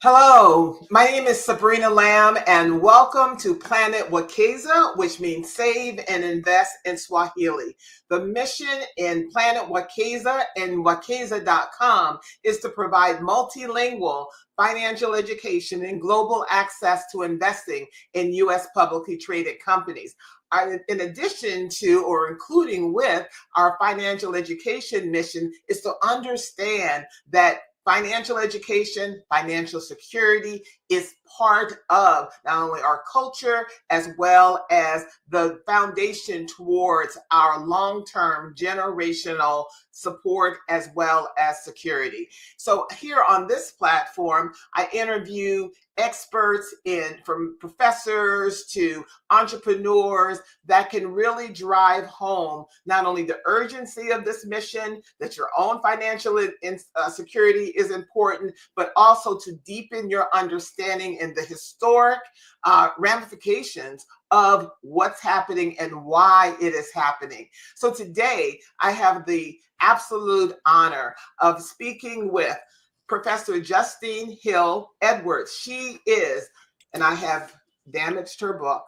Hello, my name is Sabrina Lamb, and welcome to Planet Wekeza, which means save and invest in Swahili. The mission in Planet Wekeza and Wekeza.com is to provide multilingual financial education and global access to investing in U.S. publicly traded companies. In addition to or including with our financial education mission is to understand that financial education, financial security is part of not only our culture as well as the foundation towards our long-term generational support as well as security. So here on this platform, I interview experts from professors to entrepreneurs that can really drive home not only the urgency of this mission, that your own financial security is important, but also to deepen your understanding in the historic ramifications of what's happening and why it is happening. So today I have the absolute honor of speaking with Professor Justene Hill Edwards. She is and I have damaged her book.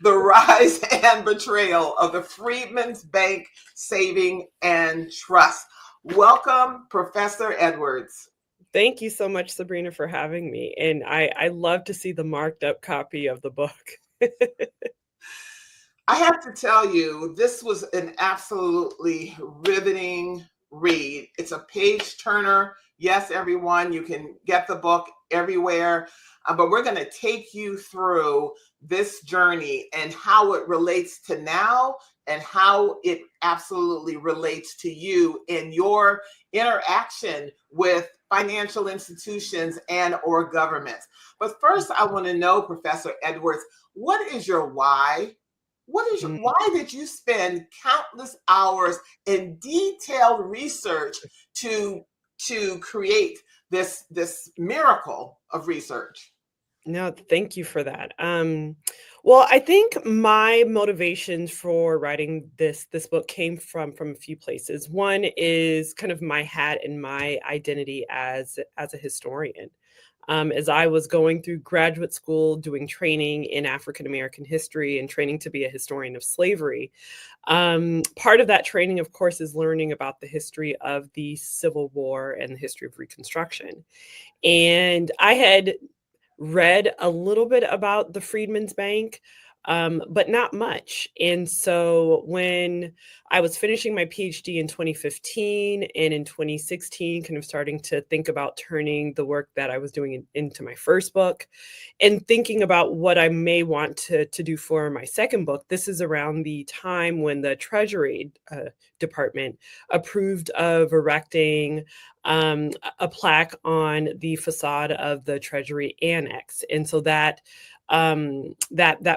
The Rise and Betrayal of the Freedman's Bank Saving and Trust. Welcome, Professor Edwards. Thank you so much, Sabrina, for having me. And I love to see the marked up copy of the book. I have to tell you, this was an absolutely riveting read. It's a page turner. Yes, everyone, you can get the book everywhere, but we're going to take you through this journey and how it relates to now and how it absolutely relates to you in your interaction with financial institutions and or governments. But first, I want to know, Professor Edwards, what is your why? Why did you spend countless hours in detailed research to create this miracle of research? No, thank you for that. Well, I think my motivations for writing this book came from a few places. One is kind of my hat and my identity as a historian. As I was going through graduate school, doing training in African American history and training to be a historian of slavery, part of that training, of course, is learning about the history of the Civil War and the history of Reconstruction. And I had read a little bit about the Freedman's Bank, but not much. And so when I was finishing my PhD in 2015 and in 2016, kind of starting to think about turning the work that I was doing into my first book and thinking about what I may want to do for my second book, this is around the time when the Treasury Department approved of erecting a plaque on the facade of the Treasury Annex. And so that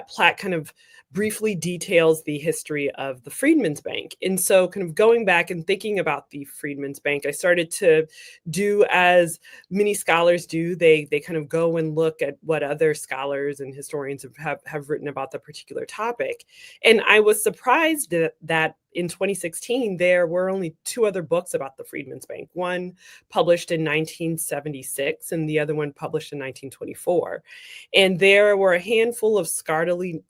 plaque kind of briefly details the history of the Freedman's Bank. And so kind of going back and thinking about the Freedman's Bank, I started to do as many scholars do. They kind of go and look at what other scholars and historians have written about the particular topic. And I was surprised that in 2016, there were only two other books about the Freedman's Bank, one published in 1976 and the other one published in 1924. And there were a handful of scholarly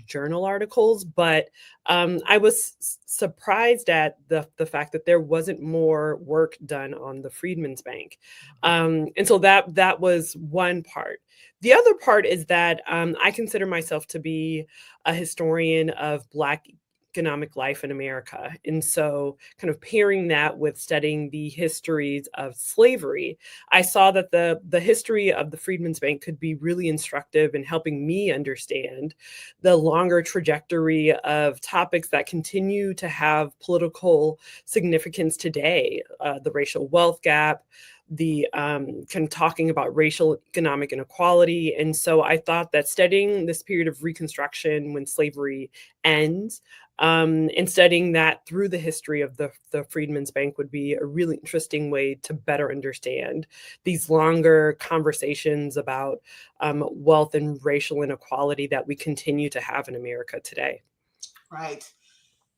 journal articles, but I was surprised at the fact that there wasn't more work done on the Freedman's Bank. And so that was one part. The other part is that I consider myself to be a historian of Black economic life in America. And so kind of pairing that with studying the histories of slavery, I saw that the history of the Freedman's Bank could be really instructive in helping me understand the longer trajectory of topics that continue to have political significance today, the racial wealth gap, the kind of talking about racial economic inequality. And so I thought that studying this period of Reconstruction when slavery ends, and studying that through the history of the Freedman's Bank would be a really interesting way to better understand these longer conversations about wealth and racial inequality that we continue to have in America today. Right.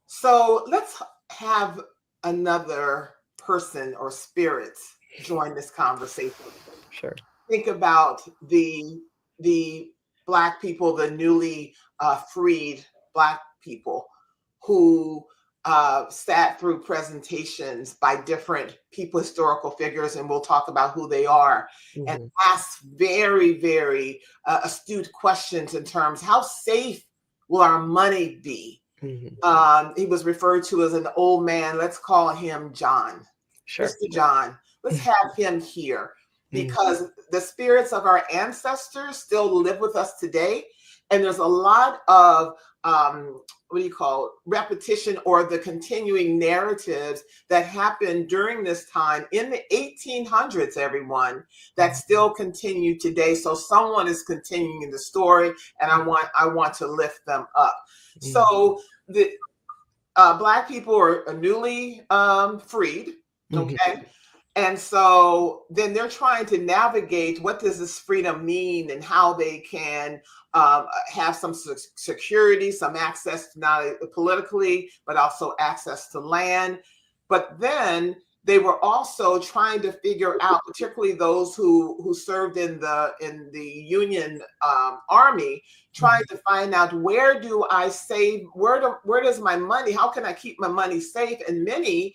So let's have another person or spirit join this conversation. Sure. Think about the Black people, the newly freed Black people who sat through presentations by different people, historical figures, and we'll talk about who they are, and asked very, very astute questions in terms, how safe will our money be? He was referred to as an old man. Let's call him John. Sure. Mr. John. Let's have him here because the spirits of our ancestors still live with us today. And there's a lot of repetition or the continuing narratives that happened during this time in the 1800s, everyone, that still continue today. So someone is continuing the story, and I want to lift them up. So the Black people are newly freed, okay? And so then they're trying to navigate what does this freedom mean and how they can have some security, some access to not politically, but also access to land. But then they were also trying to figure out, particularly those who served in the Union Army, trying to find out, where do I save? Where does my money? How can I keep my money safe? And many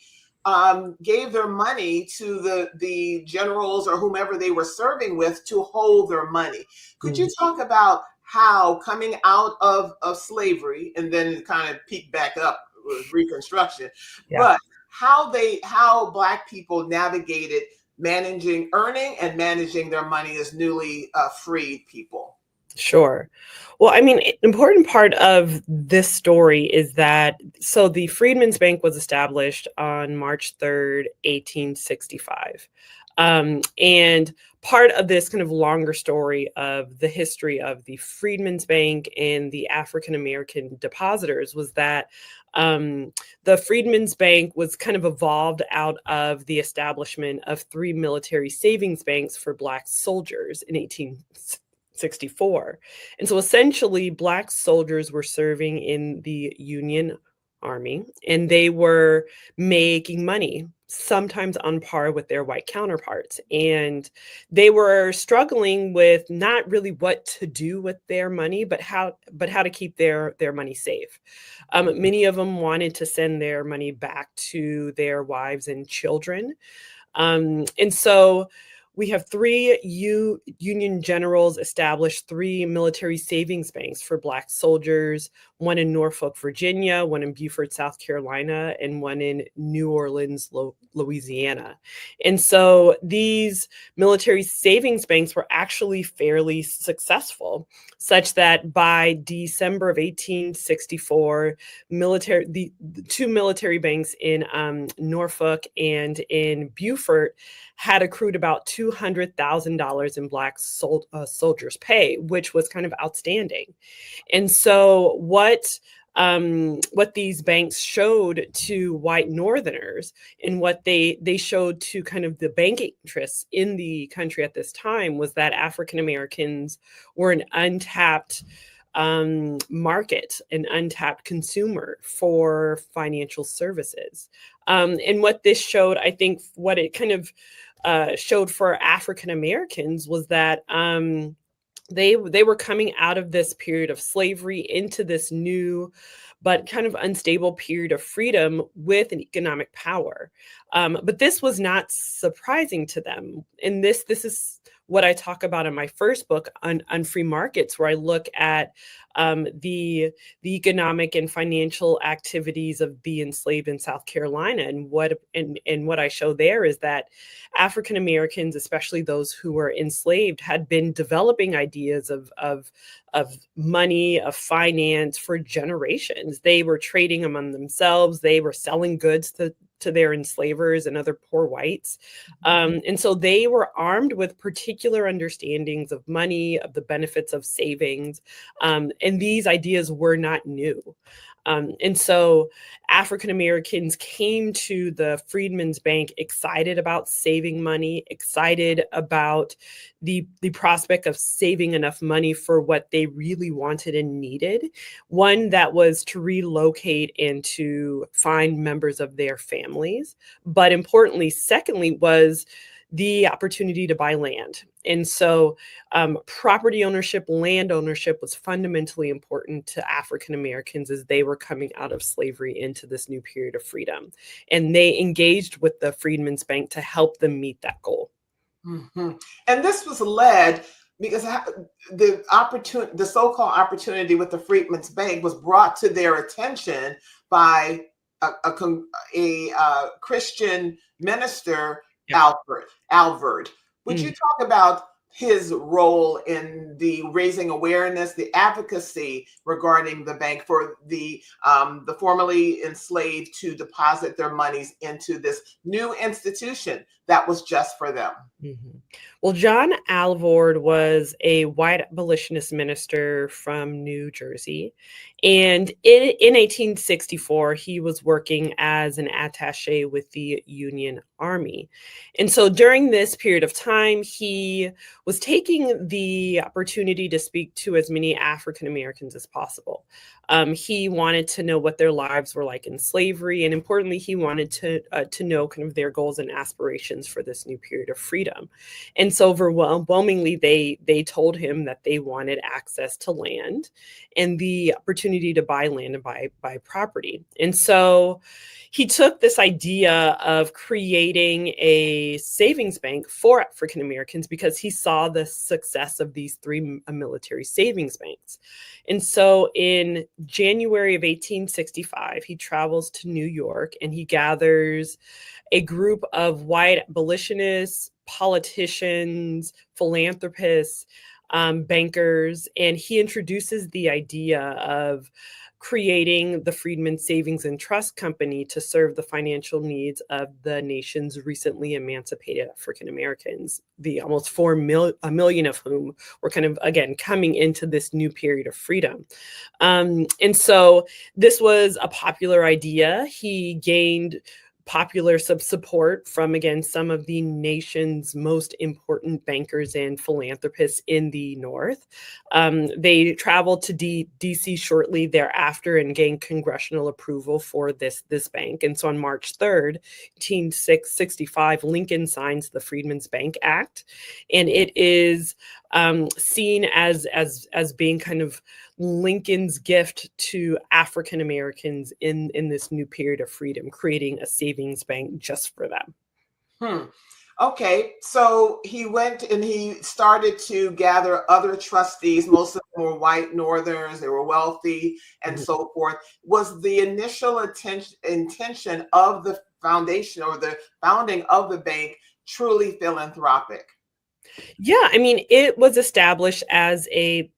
gave their money to the generals or whomever they were serving with to hold their money. Could you talk about how, coming out of slavery, and then it kind of peaked back up with Reconstruction, but how Black people navigated earning and managing their money as newly freed people? Sure. Well, I mean, an important part of this story is that, so the Freedmen's Bank was established on March 3rd, 1865. And part of this kind of longer story of the history of the Freedmen's Bank and the African American depositors was that the Freedmen's Bank was kind of evolved out of the establishment of 3 military savings banks for Black soldiers in 1864. And so essentially, Black soldiers were serving in the Union Army, and they were making money, sometimes on par with their white counterparts. And they were struggling with not really what to do with their money, but how to keep their money safe. Many of them wanted to send their money back to their wives and children. And so we have 3 Union generals established 3 military savings banks for Black soldiers, one in Norfolk, Virginia, one in Beaufort, South Carolina, and one in New Orleans, Louisiana. And so these military savings banks were actually fairly successful, such that by December of 1864, the 2 military banks in Norfolk and in Beaufort had accrued about $200,000 in Black soldiers' pay, which was kind of outstanding. And so what these banks showed to white Northerners, and what they showed to kind of the banking interests in the country at this time, was that African Americans were an untapped market, an untapped consumer for financial services. And what this showed, I think, what it kind of showed for African Americans was that they were coming out of this period of slavery into this new but kind of unstable period of freedom with an economic power. But this was not surprising to them. And this is what I talk about in my first book on free markets, where I look at the economic and financial activities of the enslaved in South Carolina. And what I show there is that African Americans, especially those who were enslaved, had been developing ideas of money, of finance for generations. They were trading among themselves. They were selling goods to their enslavers and other poor whites. And so they were armed with particular understandings of money, of the benefits of savings. And these ideas were not new. And so African Americans came to the Freedmen's Bank excited about saving money, excited about the prospect of saving enough money for what they really wanted and needed. One, that was to relocate and to find members of their families. But importantly, secondly, was the opportunity to buy land. And so property ownership, land ownership was fundamentally important to African Americans as they were coming out of slavery into this new period of freedom. And they engaged with the Freedmen's Bank to help them meet that goal. Mm-hmm. And this was led because the so-called opportunity with the Freedmen's Bank was brought to their attention by a Christian minister, Yep. Alvord. Would you talk about his role in the raising awareness, the advocacy regarding the bank for the formerly enslaved to deposit their monies into this new institution that was just for them? Mm-hmm. Well, John Alvord was a white abolitionist minister from New Jersey. And in 1864, he was working as an attaché with the Union Army. And so during this period of time, he was taking the opportunity to speak to as many African Americans as possible. He wanted to know what their lives were like in slavery, and importantly, he wanted to know kind of their goals and aspirations for this new period of freedom. And so overwhelmingly, they told him that they wanted access to land and the opportunity to buy land and buy property. And so he took this idea of creating a savings bank for African Americans because he saw the success of these three military savings banks. And so in January of 1865, he travels to New York and he gathers a group of white abolitionists, politicians, philanthropists, bankers, and he introduces the idea of creating the Freedman Savings and Trust Company to serve the financial needs of the nation's recently emancipated African Americans, the almost 4 million of whom were kind of, again, coming into this new period of freedom. And so this was a popular idea. He gained popular support from, again, some of the nation's most important bankers and philanthropists in the North. They traveled to DC shortly thereafter and gained congressional approval for this bank. And so on March 3rd, 1865, Lincoln signs the Freedmen's Bank Act, and it is seen as being kind of Lincoln's gift to African Americans in this new period of freedom, creating a savings bank just for them. Okay, so he went and he started to gather other trustees. Most of them were white Northerners, they were wealthy and so forth. Was the initial intention of the foundation or the founding of the bank truly philanthropic? Yeah, I mean, it was established as a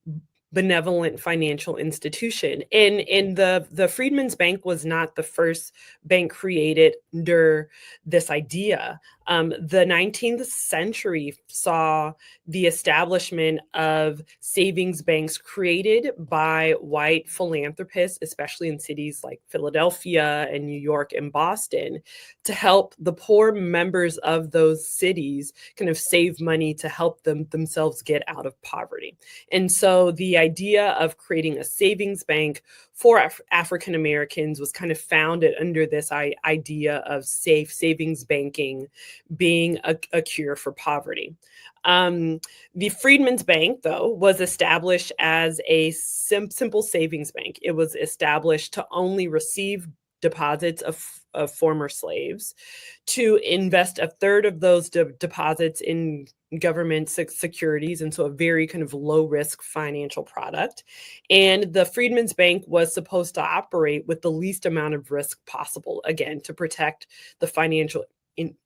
benevolent financial institution. And the Freedmen's Bank was not the first bank created under this idea. The 19th century saw the establishment of savings banks created by white philanthropists, especially in cities like Philadelphia and New York and Boston, to help the poor members of those cities kind of save money to help themselves get out of poverty. And so the idea of creating a savings bank for African Americans was kind of founded under this idea of safe savings banking being a cure for poverty. The Freedmen's Bank, though, was established as a simple savings bank. It was established to only receive deposits of former slaves, to invest a third of those deposits in government securities, and so a very kind of low risk financial product. And the Freedmen's Bank was supposed to operate with the least amount of risk possible, again, to protect the financial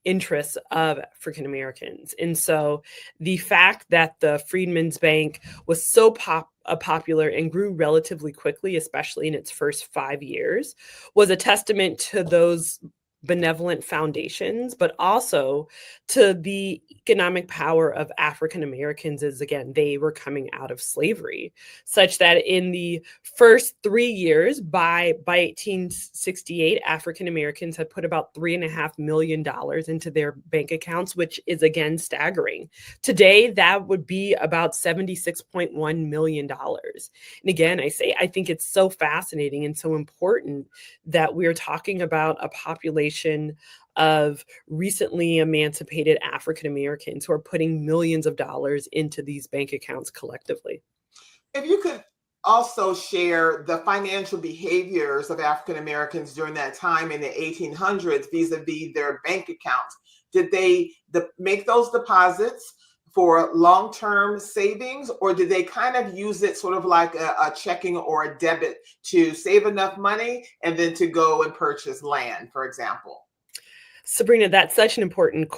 interests of African Americans. And so the fact that the Freedmen's Bank was so popular and grew relatively quickly, especially in its first 5 years, was a testament to those benevolent foundations, but also to the economic power of African Americans as, again, they were coming out of slavery, such that in the first 3 years, by 1868, African Americans had put about $3.5 million into their bank accounts, which is, again, staggering. Today, that would be about $76.1 million. And again, I think it's so fascinating and so important that we're talking about a population of recently emancipated African Americans who are putting millions of dollars into these bank accounts collectively. If you could also share the financial behaviors of African Americans during that time in the 1800s vis-a-vis their bank accounts. Did they make those deposits for long-term savings, or did they kind of use it sort of like a checking or a debit to save enough money and then to go and purchase land, for example? Sabrina, that's such an important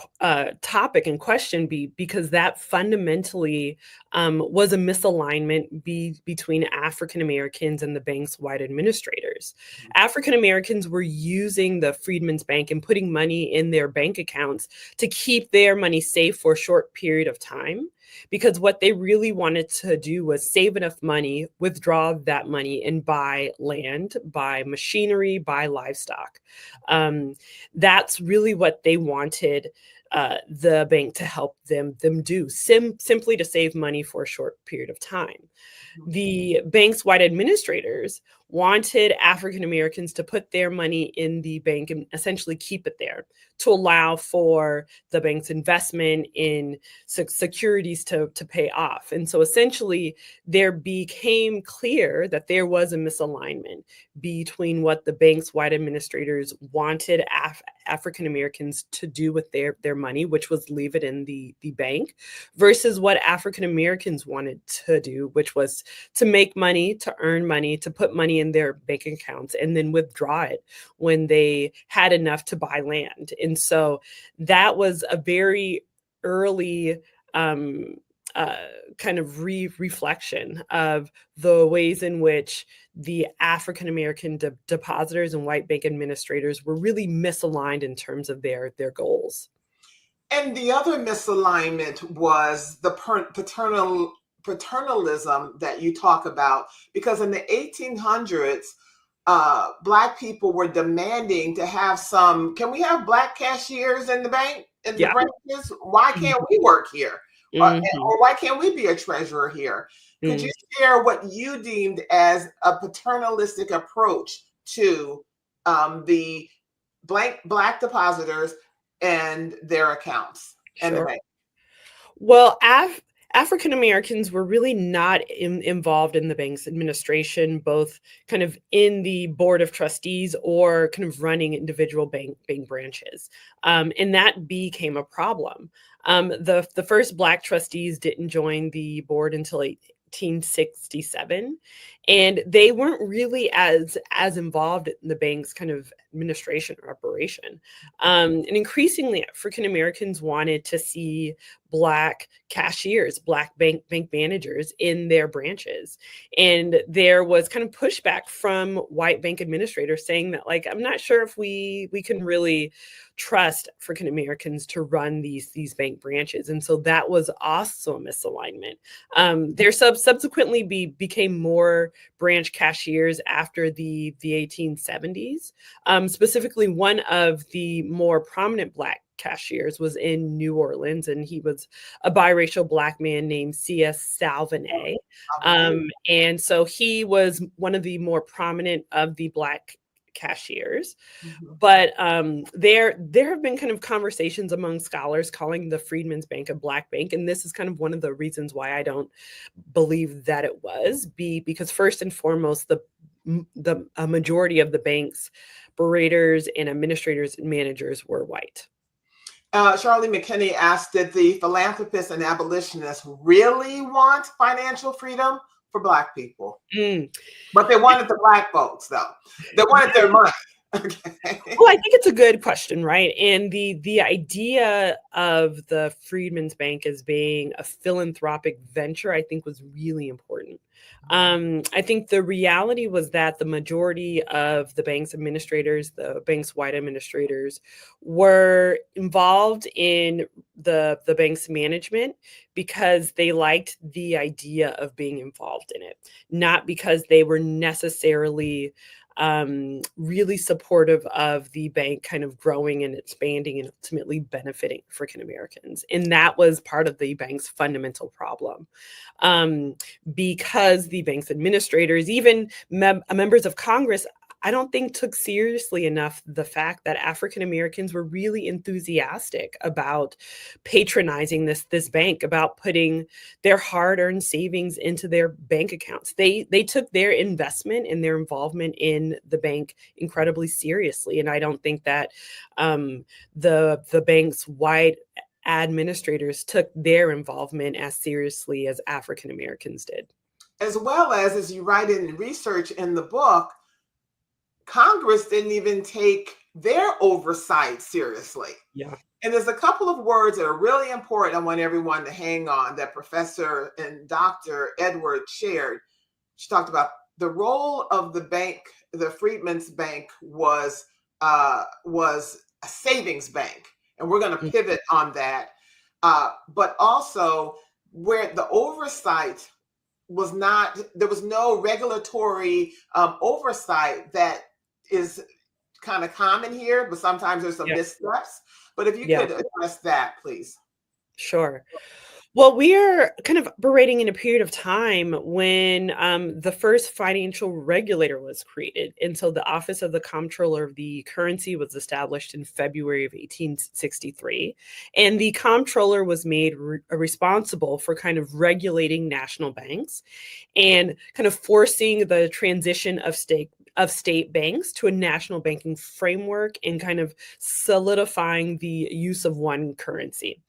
topic and question because that fundamentally was a misalignment between African Americans and the bank's white administrators. African Americans were using the Freedmen's Bank and putting money in their bank accounts to keep their money safe for a short period of time, because what they really wanted to do was save enough money, withdraw that money, and buy land, buy machinery, buy livestock. That's really what they wanted the bank to help them do simply to save money for a short period of time. The bank's white administrators wanted African Americans to put their money in the bank and essentially keep it there to allow for the bank's investment in securities to pay off. And so essentially, there became clear that there was a misalignment between what the bank's white administrators wanted African Americans to do with their money, which was leave it in the bank, versus what African Americans wanted to do, which was to make money, to earn money, to put money in their bank accounts, and then withdraw it when they had enough to buy land. And so that was a very early um, kind of reflection of the ways in which the African American depositors and white bank administrators were really misaligned in terms of their goals. And the other misalignment was the paternalism that you talk about, because in the 1800s, Black people were demanding to have some. Can we have Black cashiers in the bank, in the Yeah. branches? Why can't we work here? Or why can't we be a treasurer here? Could you share what you deemed as a paternalistic approach to the Black depositors and their accounts and the Sure. bank? Well, African Americans were really not involved in the bank's administration, both kind of in the board of trustees or kind of running individual bank branches. And that became a problem. The first Black trustees didn't join the board until 1867, and they weren't really as involved in the bank's kind of administration or operation. And increasingly, African Americans wanted to see Black cashiers, Black bank managers in their branches. And there was kind of pushback from white bank administrators saying that, like, I'm not sure if we can really trust African Americans to run these bank branches. And so that was also a misalignment. There subsequently became more branch cashiers after the 1870s. Specifically, one of the more prominent Black cashiers was in New Orleans, and he was a biracial Black man named C.S. Salvenet. And so he was one of the more prominent of the Black cashiers. But there have been kind of conversations among scholars calling the Freedman's Bank a Black bank, and this is kind of one of the reasons why I don't believe that it was. Because first and foremost, a majority of the bank's operators and administrators and managers were white. Charlie McKinney asked, did the philanthropists and abolitionists really want financial freedom for Black people? But they wanted the Black folks, though. They wanted their money. Okay. Well, I think it's a good question, right? And the idea of the Freedman's Bank as being a philanthropic venture, I think, was really important. I think the reality was that the majority of the bank's administrators, the bank's white administrators, were involved in the bank's management because they liked the idea of being involved in it, not because they were necessarily really supportive of the bank kind of growing and expanding and ultimately benefiting African Americans. And that was part of the bank's fundamental problem. Because the bank's administrators, even members of Congress, I don't think took seriously enough the fact that African Americans were really enthusiastic about patronizing this bank, about putting their hard-earned savings into their bank accounts. They took their investment and their involvement in the bank incredibly seriously, and I don't think that the bank's white administrators took their involvement as seriously as African Americans did. As well as you write in research in the book, Congress didn't even take their oversight seriously. Yeah. And there's a couple of words that are really important I want everyone to hang on that Professor and Dr. Edwards shared. She talked about the role of the bank, the Freedman's Bank was a savings bank. And we're going to pivot on that. But also where the oversight was not, there was no regulatory oversight that is kind of common here, but sometimes there's some Yeah. missteps. But if you Yeah. could address that, please. Sure. Well, we are kind of operating in a period of time when the first financial regulator was created. And so the Office of the Comptroller of the Currency was established in February of 1863. And the comptroller was made responsible for kind of regulating national banks and kind of forcing the transition of state banks to a national banking framework and kind of solidifying the use of one currency.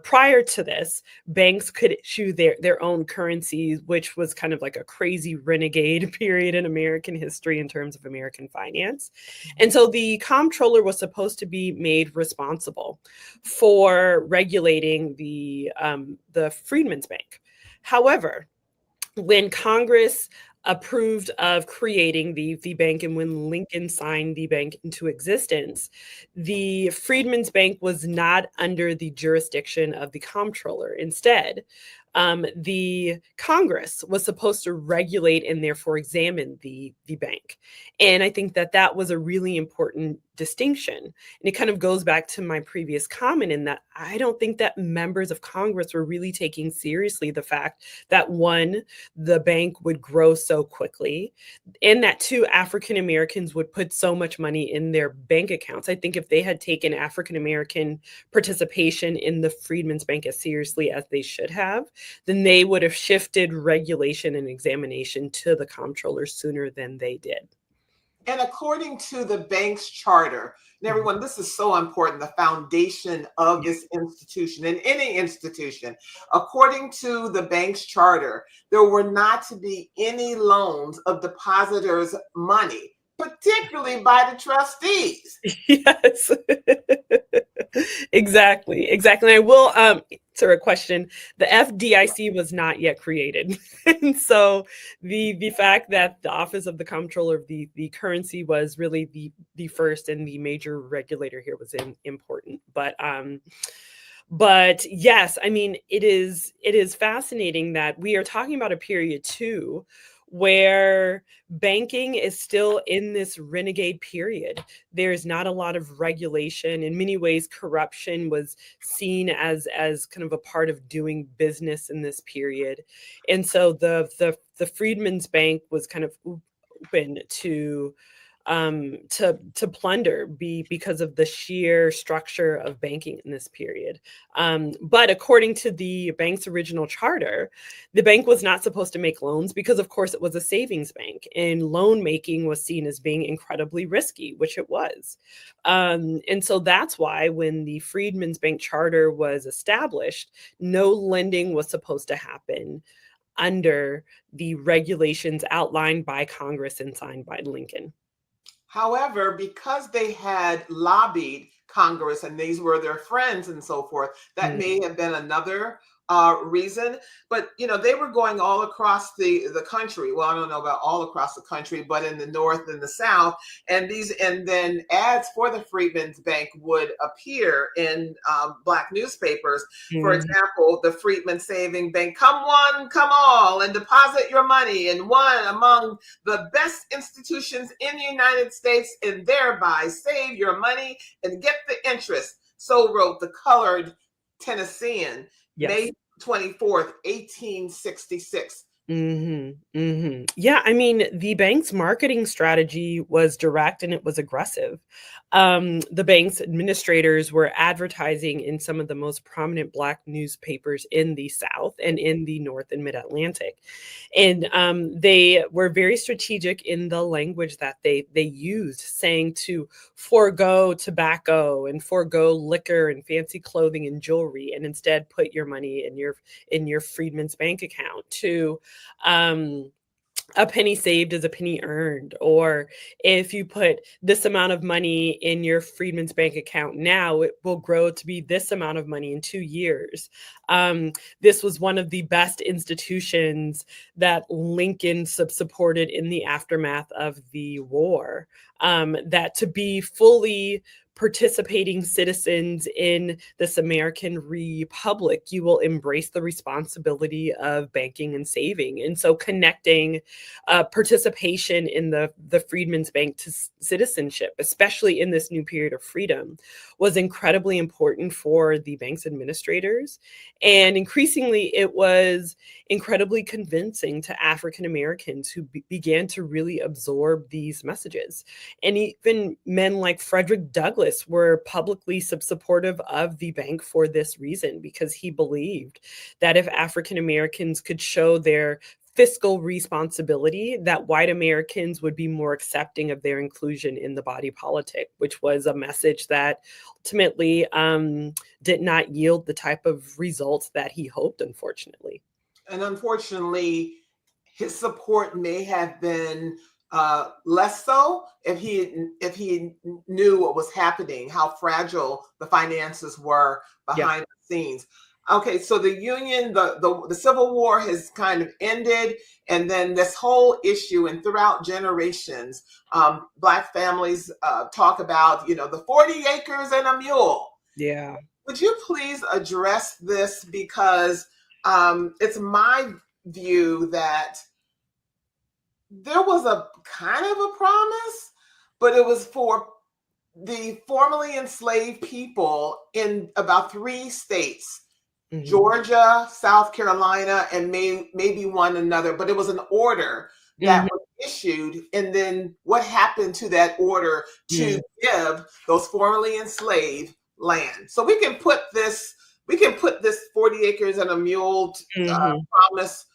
Prior to this, banks could issue their own currencies, which was kind of like a crazy renegade period in American history in terms of American finance. And so the comptroller was supposed to be made responsible for regulating the Freedman's Bank. However, when Congress approved of creating the bank and when Lincoln signed the bank into existence, the Freedmen's Bank was not under the jurisdiction of the comptroller. Instead, the Congress was supposed to regulate and therefore examine the bank. And I think that that was a really important distinction. And it kind of goes back to my previous comment in that I don't think that members of Congress were really taking seriously the fact that one, the bank would grow so quickly, and that two, African Americans would put so much money in their bank accounts. I think if they had taken African American participation in the Freedmen's Bank as seriously as they should have, then they would have shifted regulation and examination to the comptroller sooner than they did. And according to the bank's charter, and everyone, this is so important, the foundation of this institution and any institution. According to the bank's charter, there were not to be any loans of depositors' money, particularly by the trustees. Yes. Exactly. Exactly. I will answer a question. The FDIC was not yet created. And so the fact that the Office of the Comptroller of the Currency was really the first and the major regulator here was important. But yes, I mean it is fascinating that we are talking about a period too where banking is still in this renegade period. There's not a lot of regulation. In many ways, corruption was seen as kind of a part of doing business in this period. And so the Freedmen's Bank was kind of open to plunder because of the sheer structure of banking in this period. But according to the bank's original charter, the bank was not supposed to make loans because, of course, it was a savings bank, and loan making was seen as being incredibly risky, which it was. And so that's why when the Freedmen's Bank charter was established, no lending was supposed to happen under the regulations outlined by Congress and signed by Lincoln. However, because they had lobbied Congress and these were their friends and so forth, that may have been another reason. But they were going all across the country. Well, I don't know about all across the country, but in the North and the South, and then ads for the Freedmen's Bank would appear in Black newspapers. For Mhm. example, the Freedman Saving Bank, come one, come all, and deposit your money in one among the best institutions in the United States, and thereby save your money and get the interest. So wrote the colored Tennessean, Yes. May 24th, 1866. Yeah, I mean, the bank's marketing strategy was direct and it was aggressive. The bank's administrators were advertising in some of the most prominent Black newspapers in the South and in the North and Mid-Atlantic. And they were very strategic in the language that they used, saying to forego tobacco and forego liquor and fancy clothing and jewelry, and instead put your money in your Freedman's Bank account. To a penny saved is a penny earned, or if you put this amount of money in your Freedman's Bank account now, it will grow to be this amount of money in 2 years. This was one of the best institutions that Lincoln supported in the aftermath of the war. That to be fully participating citizens in this American republic, you will embrace the responsibility of banking and saving. And so connecting participation in the Freedmen's Bank to citizenship, especially in this new period of freedom, was incredibly important for the bank's administrators. And increasingly, it was incredibly convincing to African Americans who began to really absorb these messages. And even men like Frederick Douglass were publicly supportive of the bank for this reason, because he believed that if African Americans could show their fiscal responsibility, that white Americans would be more accepting of their inclusion in the body politic, which was a message that ultimately did not yield the type of results that he hoped, unfortunately. And unfortunately, his support may have been less so if he knew what was happening, how fragile the finances were behind the scenes. Okay, so the Union, the Civil War has kind of ended, and then this whole issue, and throughout generations, Black families talk about, the 40 acres and a mule. Yeah. Would you please address this? Because it's my view that there was a kind of a promise, but it was for the formerly enslaved people in about 3 states. Mm-hmm. Georgia, South Carolina, and maybe one another, but it was an order that was issued. And then what happened to that order to give those formerly enslaved land? So we can put this 40 acres and a mule promise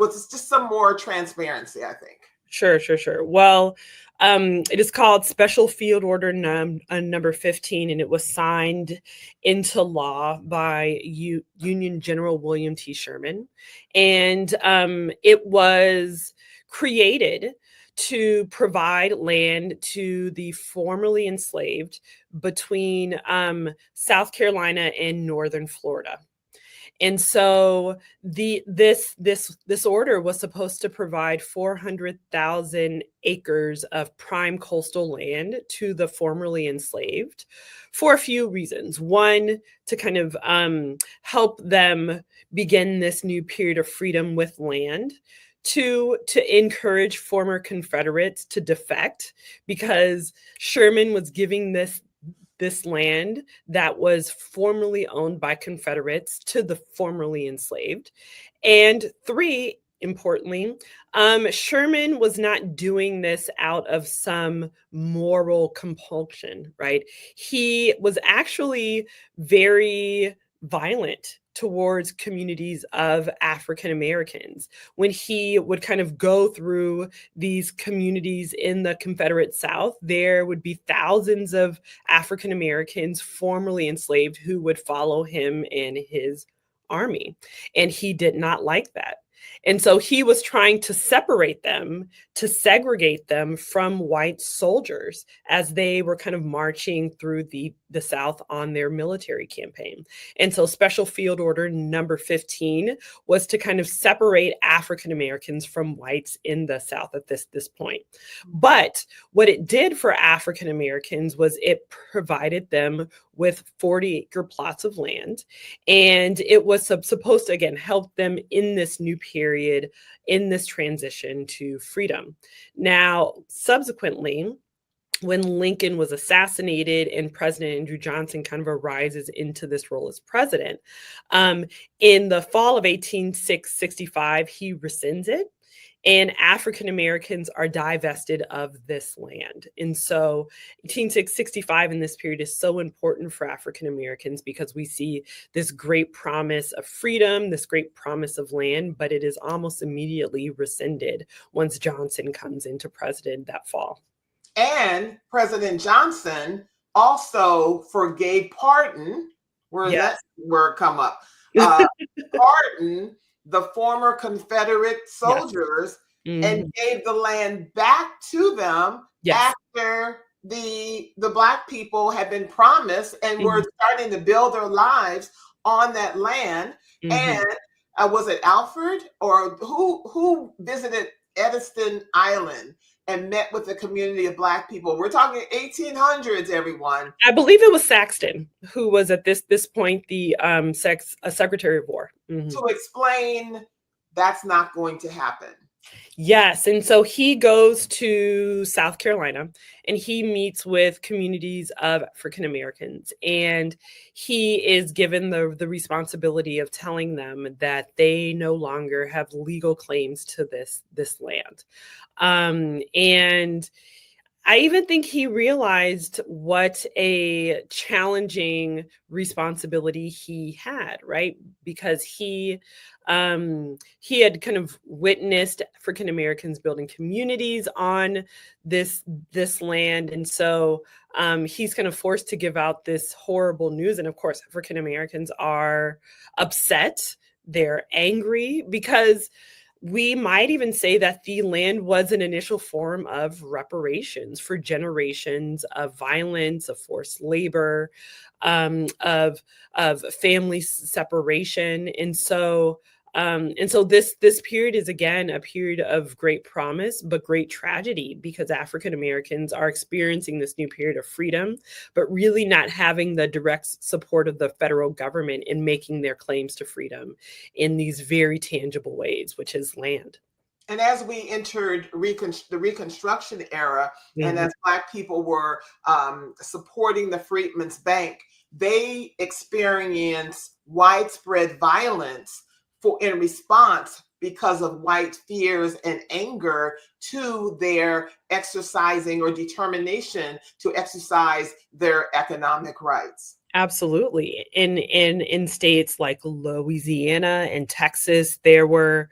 with just some more transparency, I think. Sure. Well, it is called Special Field Order number 15, and it was signed into law by Union General William T. Sherman. And it was created to provide land to the formerly enslaved between South Carolina and northern Florida. And so this order was supposed to provide 400,000 acres of prime coastal land to the formerly enslaved for a few reasons. One, to kind of help them begin this new period of freedom with land. 2, to encourage former Confederates to defect, because Sherman was giving this land that was formerly owned by Confederates to the formerly enslaved. And 3, importantly, Sherman was not doing this out of some moral compulsion, right? He was actually very violent towards communities of African Americans. When he would kind of go through these communities in the Confederate South, there would be thousands of African Americans formerly enslaved who would follow him in his army. And he did not like that. And so he was trying to separate them, to segregate them from white soldiers as they were kind of marching through the South on their military campaign. And so Special Field Order number 15 was to kind of separate African Americans from whites in the South at this point. But what it did for African Americans was it provided them with 40-acre plots of land. And it was supposed to, again, help them in this new period, in this transition to freedom. Now, subsequently, when Lincoln was assassinated and President Andrew Johnson kind of arises into this role as president, in the fall of 1865, he rescinds it. And African Americans are divested of this land. And so 1865 in this period is so important for African Americans because we see this great promise of freedom, this great promise of land, but it is almost immediately rescinded once Johnson comes into president that fall. And President Johnson also forgave pardon, where that word come up, pardon the former Confederate soldiers and gave the land back to them after the Black people had been promised and were starting to build their lives on that land. And was it Alfred or who visited Ediston Island and met with the community of Black people. We're talking 1800s, everyone. I believe it was Saxton who was at this point the Secretary of War. To explain that's not going to happen. Yes. And so he goes to South Carolina and he meets with communities of African Americans. And he is given the responsibility of telling them that they no longer have legal claims to this land. And I even think he realized what a challenging responsibility he had, right? Because he had kind of witnessed African Americans building communities on this land, and so he's kind of forced to give out this horrible news. And of course, African Americans are upset; they're angry because we might even say that the land was an initial form of reparations for generations of violence, of forced labor, of family separation, and so this period is again a period of great promise, but great tragedy because African Americans are experiencing this new period of freedom, but really not having the direct support of the federal government in making their claims to freedom in these very tangible ways, which is land. And as we entered the Reconstruction era, and as Black people were supporting the Freedmen's Bank, they experienced widespread violence in response because of white fears and anger to their exercising or determination to exercise their economic rights. Absolutely. In states like Louisiana and Texas, there were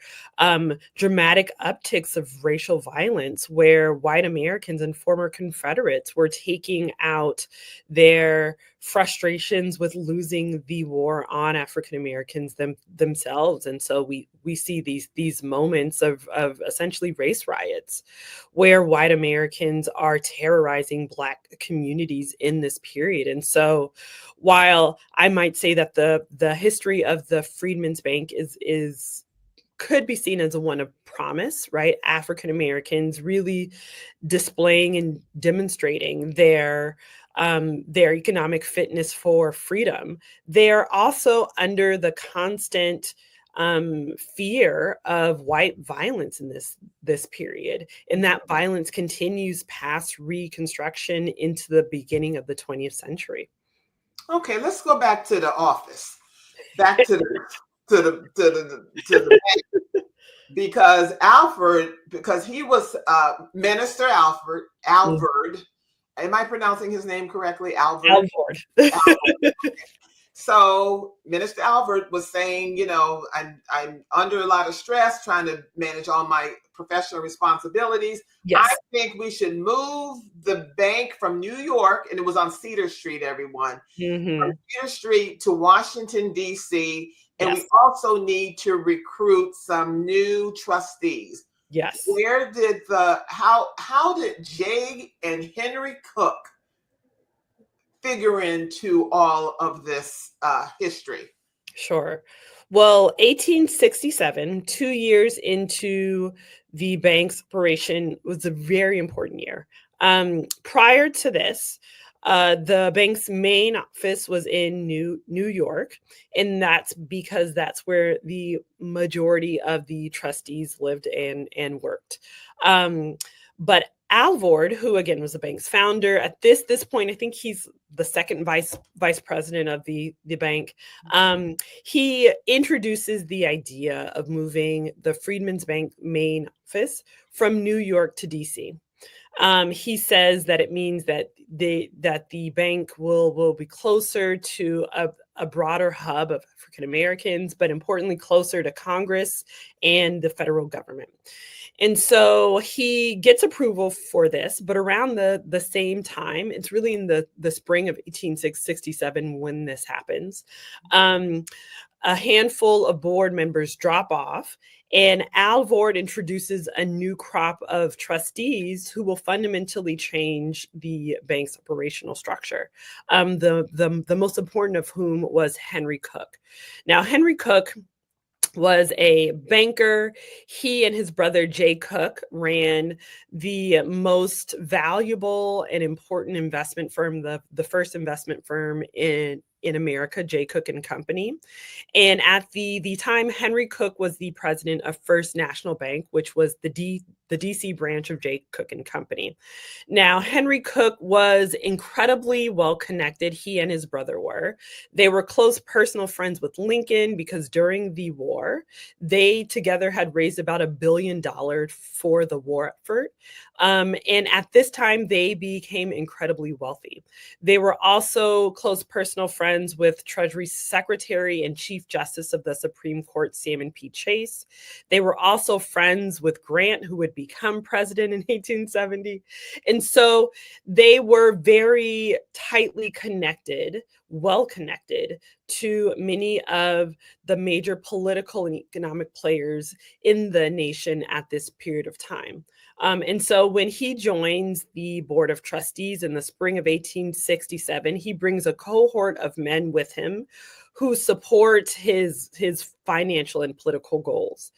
dramatic upticks of racial violence where white Americans and former Confederates were taking out their frustrations with losing the war on African Americans themselves. And so we see these moments of essentially race riots where white Americans are terrorizing Black communities in this period. And so while I might say that the history of the Freedmen's Bank is could be seen as a one of promise, right? African Americans really displaying and demonstrating their economic fitness for freedom. They're also under the constant fear of white violence in this period, and that violence continues past Reconstruction into the beginning of the 20th century. Okay, let's go back to the office, back to the bank, because he was Minister Alvord. Am I pronouncing his name correctly? Alvord. So Minister Alvord was saying, I'm under a lot of stress trying to manage all my professional responsibilities. Yes. I think we should move the bank from New York, and it was on Cedar Street, everyone, from Cedar Street to Washington, D.C., and we also need to recruit some new trustees. Yes. Where did how did Jay and Henry Cook figure into all of this history? Sure. Well, 1867, 2 years into the bank's operation, was a very important year. Prior to this, the bank's main office was in New York, and that's because that's where the majority of the trustees lived and worked. But Alvord, who again was the bank's founder, at this point, I think he's the second vice president of the bank. He introduces the idea of moving the Freedmen's Bank main office from New York to DC. He says that it means that the bank will be closer to a broader hub of African Americans, but importantly, closer to Congress and the federal government. And so he gets approval for this, but around the same time, it's really in the spring of 1867 when this happens, a handful of board members drop off, and Alvord introduces a new crop of trustees who will fundamentally change the bank's operational structure. The most important of whom was Henry Cook. Now, Henry Cook was a banker. He and his brother Jay Cook ran the most valuable and important investment firm, the first investment firm in America, Jay Cook and Company. And at the time, Henry Cook was the president of First National Bank, which was the DC branch of Jay Cook and Company. Now, Henry Cook was incredibly well connected. He and his brother were. They were close personal friends with Lincoln because during the war, they together had raised about $1 billion for the war effort. And at this time, they became incredibly wealthy. They were also close personal friends with Treasury Secretary and Chief Justice of the Supreme Court, Salmon P. Chase. They were also friends with Grant, who would become president in 1870. And so they were very tightly connected, well connected to many of the major political and economic players in the nation at this period of time. And so when he joins the Board of Trustees in the spring of 1867, he brings a cohort of men with him who support his financial and political goals.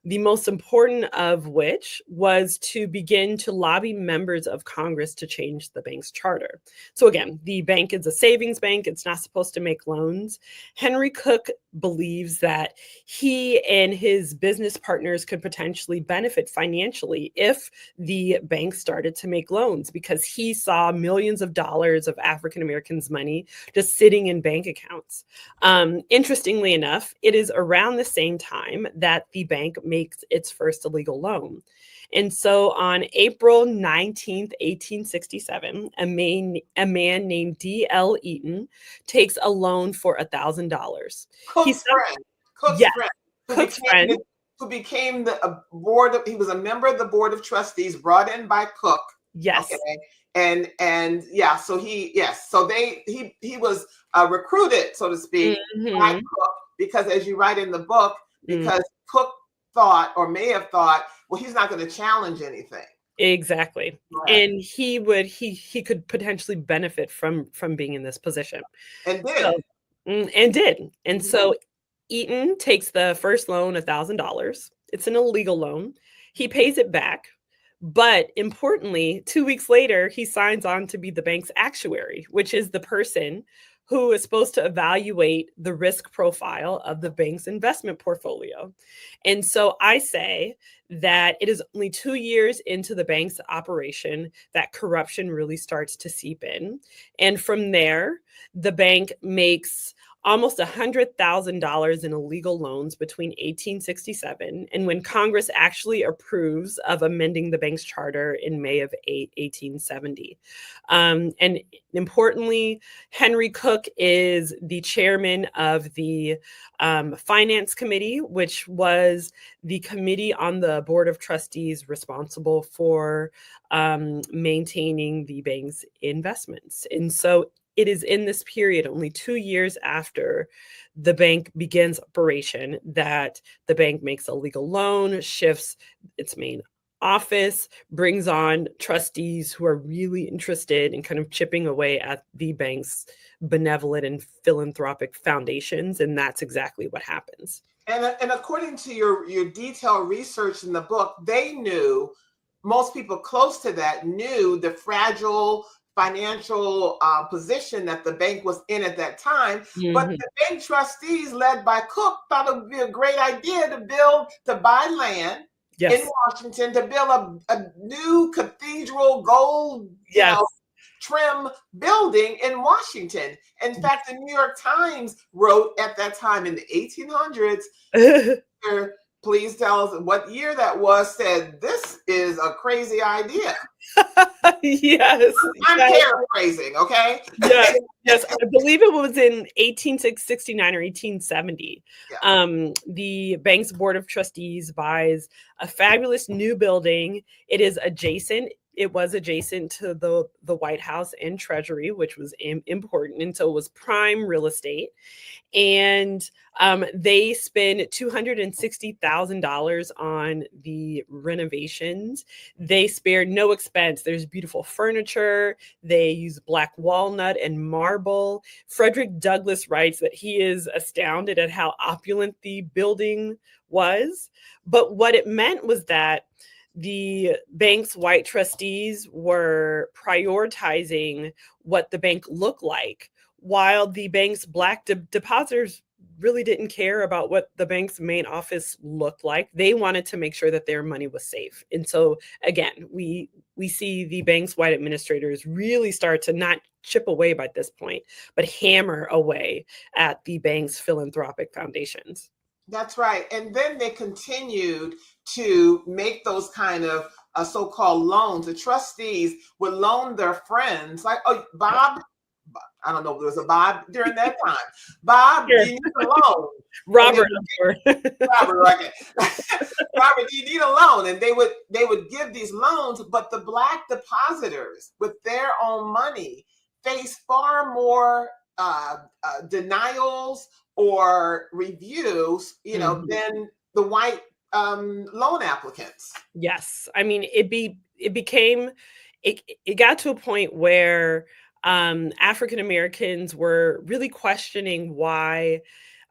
The most important of which was to begin to lobby members of Congress to change the bank's charter. So again, the bank is a savings bank. It's not supposed to make loans. Henry Cook believes that he and his business partners could potentially benefit financially if the bank started to make loans, because he saw millions of dollars of African Americans' money just sitting in bank accounts. Interestingly enough, it is around the same time that the bank makes its first illegal loan. And so on April 19th, 1867, a man named D.L. Eaton takes a loan for $1,000. Cook's friend. Yes, Cook's friend. Who became the board of, he was a member of the Board of Trustees brought in by Cook. Yes. Okay. And yeah, so he was recruited, so to speak, by Cook, because as you write in the book, because Cook thought, or may have thought, well, he's not going to challenge anything. Exactly. Right. And he could potentially benefit from being in this position. And did. And so Eaton takes the first loan, $1,000. It's an illegal loan. He pays it back. But importantly, 2 weeks later, he signs on to be the bank's actuary, which is the person who is supposed to evaluate the risk profile of the bank's investment portfolio. And so I say that it is only 2 years into the bank's operation that corruption really starts to seep in. And from there, the bank makes almost $100,000 in illegal loans between 1867 and when Congress actually approves of amending the bank's charter in May of 1870. And importantly, Henry Cook is the chairman of the Finance Committee, which was the committee on the Board of Trustees responsible for maintaining the bank's investments. And so it is in this period, only 2 years after the bank begins operation, that the bank makes a legal loan, shifts its main office, brings on trustees who are really interested in kind of chipping away at the bank's benevolent and philanthropic foundations. And that's exactly what happens. And according to your detailed research in the book, they knew, most people close to that knew the fragile financial position that the bank was in at that time. But the bank trustees led by Cook thought it would be a great idea to buy land in Washington, to build a new cathedral gold trim building in Washington. In fact, the New York Times wrote at that time in the 1800s, please tell us what year that was, said, this is a crazy idea. Yes. I'm paraphrasing, okay? Yes. I believe it was in 1869 or 1870. Yeah. The bank's Board of Trustees buys a fabulous new building. It is adjacent it was adjacent to the White House and Treasury, which was important, and so it was prime real estate. And they spend $260,000 on the renovations. They spared no expense. There's beautiful furniture. They use black walnut and marble. Frederick Douglass writes that he is astounded at how opulent the building was. But what it meant was that the bank's white trustees were prioritizing what the bank looked like, while the bank's black depositors really didn't care about what the bank's main office looked like. They wanted to make sure that their money was safe. And so again, we see the bank's white administrators really start to not chip away by this point, but hammer away at the bank's philanthropic foundations. That's right. And then they continued to make those kind of so-called loans. The trustees would loan their friends, like, oh, Bob, I don't know if there was a Bob during that time. Bob, Sure. do you need a loan? Robert, Robert, okay. Robert, do you need a loan? And they would give these loans, but the black depositors with their own money face far more denials or reviews, than the white loan applicants. Yes, I mean it got to a point where African Americans were really questioning why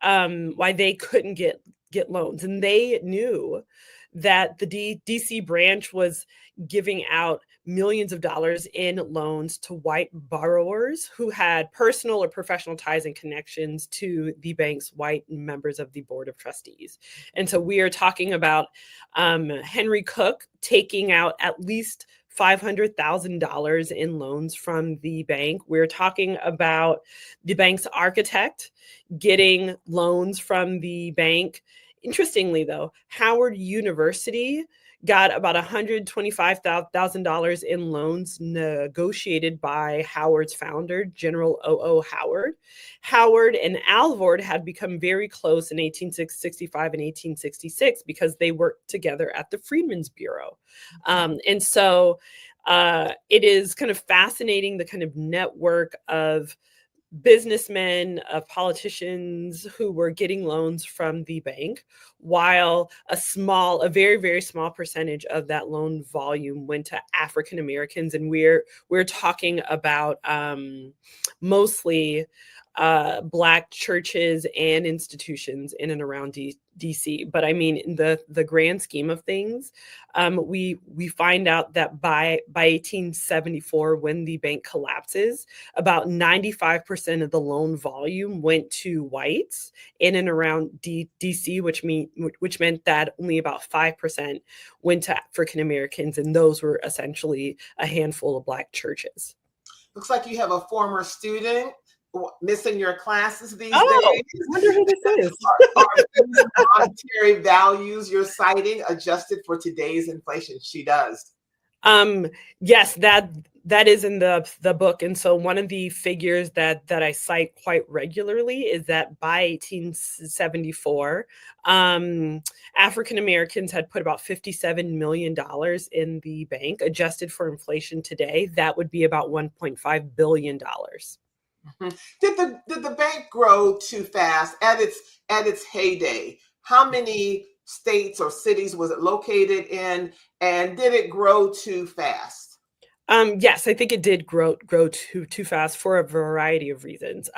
they couldn't get loans, and they knew that the DC branch was giving out millions of dollars in loans to white borrowers who had personal or professional ties and connections to the bank's white members of the board of trustees. And so we are talking about Henry Cook taking out at least $500,000 in loans from the bank. We're talking about the bank's architect getting loans from the bank. Interestingly, though, Howard University got about $125,000 in loans negotiated by Howard's founder, General O.O. Howard. Howard and Alvord had become very close in 1865 and 1866 because they worked together at the Freedmen's Bureau. And so it is kind of fascinating, the kind of network of businessmen, of politicians who were getting loans from the bank, while a very, very small percentage of that loan volume went to African Americans. And we're talking about mostly Black churches and institutions in and around DC. But I mean, in the grand scheme of things, we find out that by 1874, when the bank collapses, about 95% of the loan volume went to whites in and around DC, which meant that only about 5% went to African Americans, and those were essentially a handful of Black churches. Looks like you have a former student missing your classes these days. I wonder who this is. Are these monetary values you're citing adjusted for today's inflation? She does. Yes, that is in the book. And so one of the figures that I cite quite regularly is that by 1874, African Americans had put about $57 million in the bank. Adjusted for inflation today, that would be about $1.5 billion. Did the bank grow too fast at its heyday? How many states or cities was it located in, and did it grow too fast? Yes, I think it did grow too fast for a variety of reasons.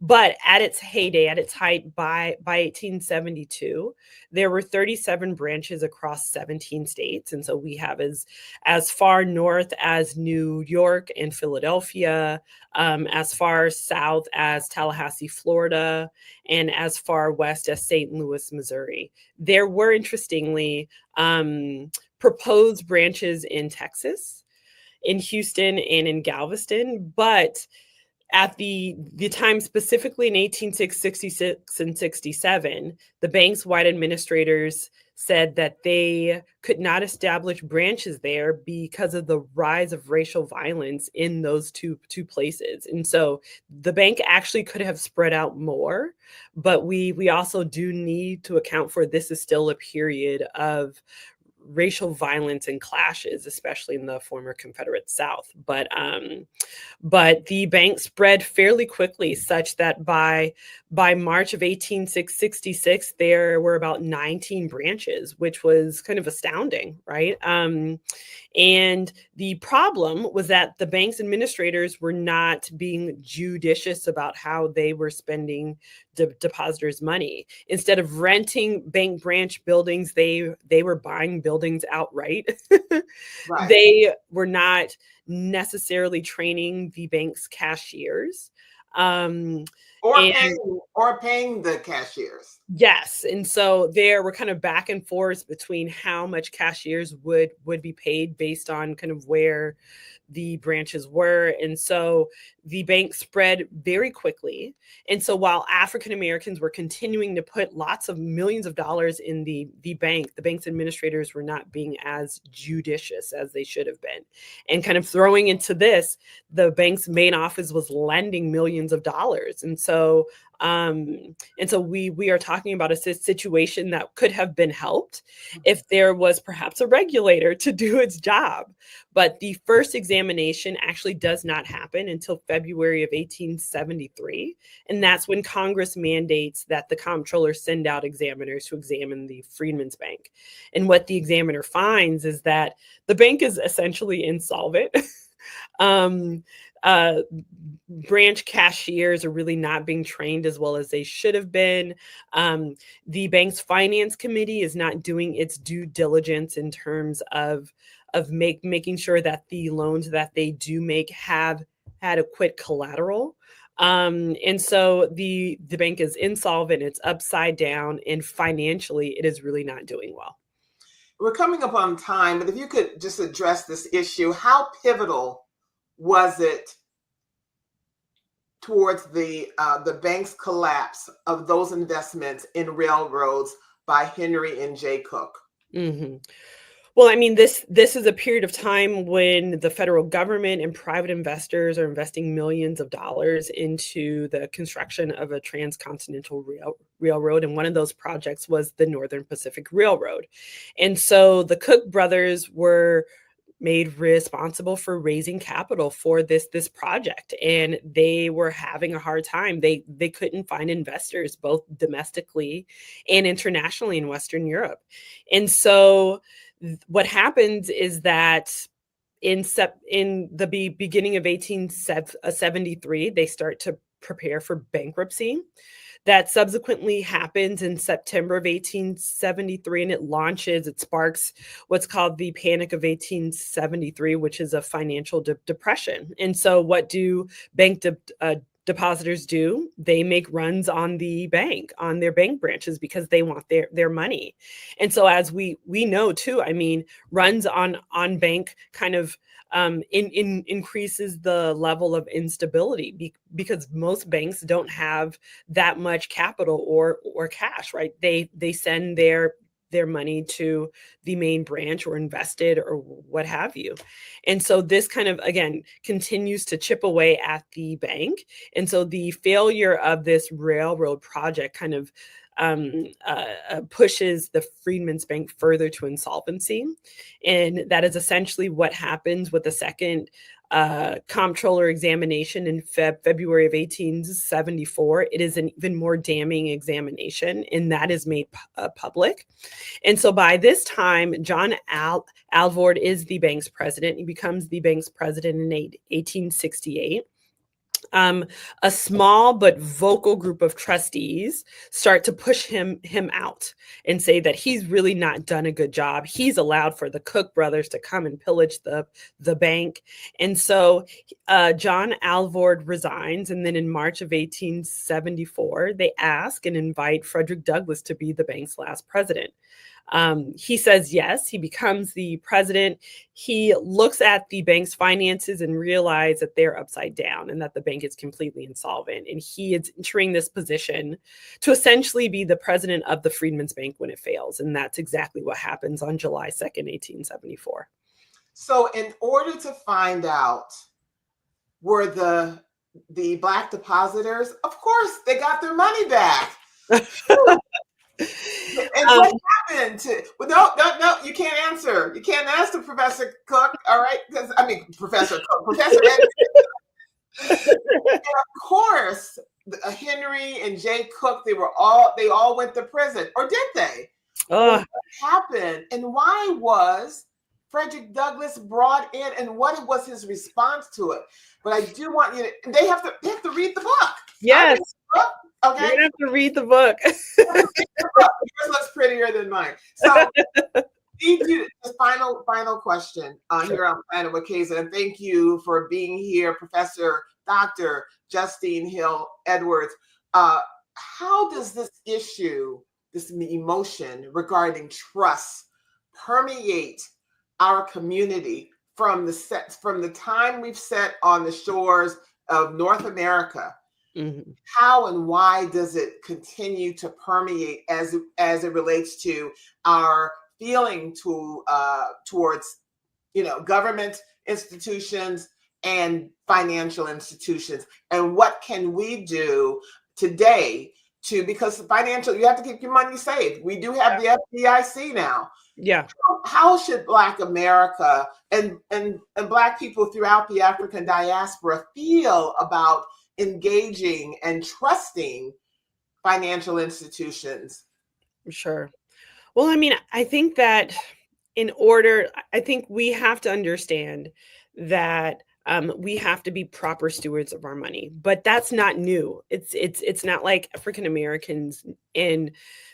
But at its heyday, at its height, by 1872, there were 37 branches across 17 states, and so we have as far north as New York and Philadelphia, as far south as Tallahassee, Florida, and as far west as St. Louis, Missouri. There were, interestingly, proposed branches in Texas, in Houston, and in Galveston, but at the time, specifically in 1866 and 67, the bank's white administrators said that they could not establish branches there because of the rise of racial violence in those two places. And so the bank actually could have spread out more, but we also do need to account for this is still a period of racial violence and clashes, especially in the former Confederate South. But the bank spread fairly quickly, such that by March of 1866, there were about 19 branches, which was kind of astounding, right? And the problem was that the bank's administrators were not being judicious about how they were spending depositors' money. Instead of renting bank branch buildings, they were buying buildings outright. Right. They were not necessarily training the bank's cashiers. Um, Or and paying the cashiers. Yes, and so there were kind of back and forth between how much cashiers would be paid based on kind of where the branches were. And so the bank spread very quickly. And so while African Americans were continuing to put lots of millions of dollars in the bank, the bank's administrators were not being as judicious as they should have been. And kind of throwing into this, the bank's main office was lending millions of dollars. And so we are talking about a situation that could have been helped if there was perhaps a regulator to do its job. But the first examination actually does not happen until February of 1873. And that's when Congress mandates that the comptroller send out examiners to examine the Freedman's Bank. And what the examiner finds is that the bank is essentially insolvent. Branch cashiers are really not being trained as well as they should have been. The bank's finance committee is not doing its due diligence in terms of making sure that the loans that they do make have adequate collateral. And so the bank is insolvent, it's upside down, and financially it is really not doing well. We're coming up on time, but if you could just address this issue, how pivotal was it towards the bank's collapse of those investments in railroads by Henry and J. Cook? Mm-hmm. Well, I mean, this is a period of time when the federal government and private investors are investing millions of dollars into the construction of a transcontinental railroad. And one of those projects was the Northern Pacific Railroad. And so the Cook brothers were made responsible for raising capital for this project, and they were having a hard time. They couldn't find investors both domestically and internationally in Western Europe. And so what happens is that in the beginning of 1873, they start to prepare for bankruptcy. That subsequently happens in September of 1873, and it sparks what's called the Panic of 1873, which is a financial depression. And so what do bank depositors do? They make runs on their bank branches, because they want their money. And so, as we know too, I mean, runs on bank kind of increases the level of instability, because most banks don't have that much capital or cash, right? They send their money to the main branch or invested or what have you. And so this kind of, again, continues to chip away at the bank. And so the failure of this railroad project kind of pushes the Freedman's Bank further to insolvency. And that is essentially what happens with the second comptroller examination in February of 1874. It is an even more damning examination, and that is made public. And so by this time, John Alvord is the bank's president. He becomes the bank's president in 1868. A small but vocal group of trustees start to push him out and say that he's really not done a good job. He's allowed for the Cook brothers to come and pillage the bank. And so John Alvord resigns. And then in March of 1874, they ask and invite Frederick Douglass to be the bank's last president. He says yes. He becomes the president. He looks at the bank's finances and realizes that they're upside down and that the bank is completely insolvent. And he is entering this position to essentially be the president of the Freedman's Bank when it fails. And that's exactly what happens on July 2nd, 1874. So in order to find out were the Black depositors, of course, they got their money back. And what happened to? Well, no, you can't answer. You can't answer, Professor Cook. All right, because I mean, Professor Cook, Professor Ed. And of course, Henry and Jay Cook, they all went to prison, or did they? Or what happened, and why was Frederick Douglass brought in, and what was his response to it? But I do want you to. They have to read the book. Yes. Okay. You're gonna have to read the book. Yours looks prettier than mine. So, the final question here on Planet Wekeza, and thank you for being here, Professor Dr. Justene Hill Edwards. How does this issue, this emotion regarding trust, permeate our community from the time we've set on the shores of North America? Mm-hmm. How and why does it continue to permeate as it relates to our feeling towards government institutions and financial institutions, and what can we do today because you have to keep your money safe. We do have the FDIC now. Yeah. How should Black America and Black people throughout the African diaspora feel about engaging and trusting financial institutions? Sure. Well, I mean, I think that I think we have to understand that we have to be proper stewards of our money, but that's not new. It's not like African Americans and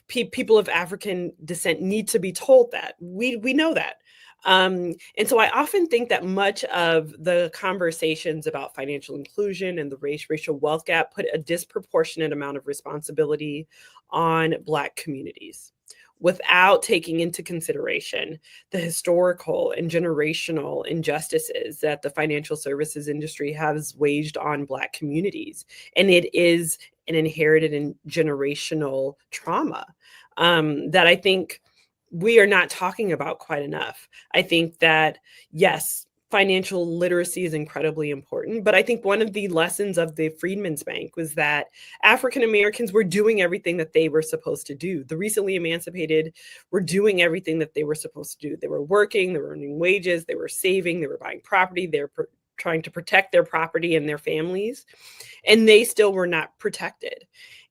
people of African descent need to be told that. We know that. And so I often think that much of the conversations about financial inclusion and the racial wealth gap put a disproportionate amount of responsibility on Black communities, without taking into consideration the historical and generational injustices that the financial services industry has waged on Black communities. And it is an inherited and generational trauma that I think we are not talking about quite enough. I think that, yes, financial literacy is incredibly important, but I think one of the lessons of the Freedman's Bank was that African Americans were doing everything that they were supposed to do. The recently emancipated were doing everything that they were supposed to do. They were working, they were earning wages, they were saving, they were buying property, they were trying to protect their property and their families, and they still were not protected.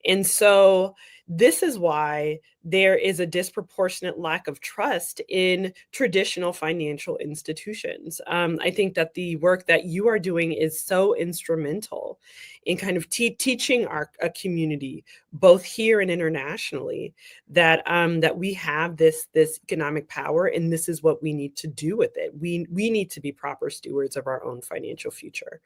And so this is why there is a disproportionate lack of trust in traditional financial institutions. I think that the work that you are doing is so instrumental in kind of teaching our community, both here and internationally, that that we have this economic power, and this is what we need to do with it. We need to be proper stewards of our own financial future,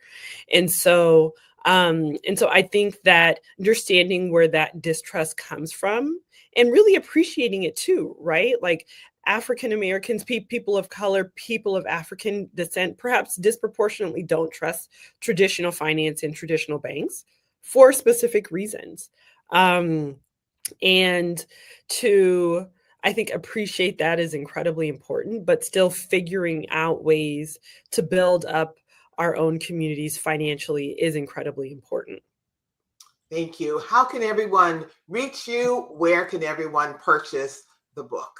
and so I think that understanding where that distrust comes from and really appreciating it too, right? Like African Americans, people of color, people of African descent, perhaps disproportionately don't trust traditional finance and traditional banks for specific reasons. And to, I think, appreciate that is incredibly important, but still figuring out ways to build up our own communities financially is incredibly important. Thank you. How can everyone reach you? Where can everyone purchase the book?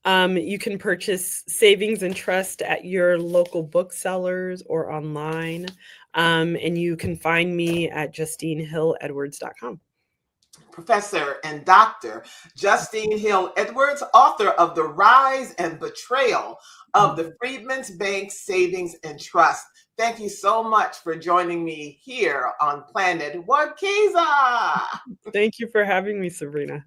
You can purchase Savings and Trust at your local booksellers or online. And you can find me at JusteneHillEdwards.com. Professor and Dr. Justene Hill Edwards, author of The Rise and Betrayal of the Freedman's Bank Savings and Trust. Thank you so much for joining me here on Planet Wekeza. Thank you for having me, Sabrina.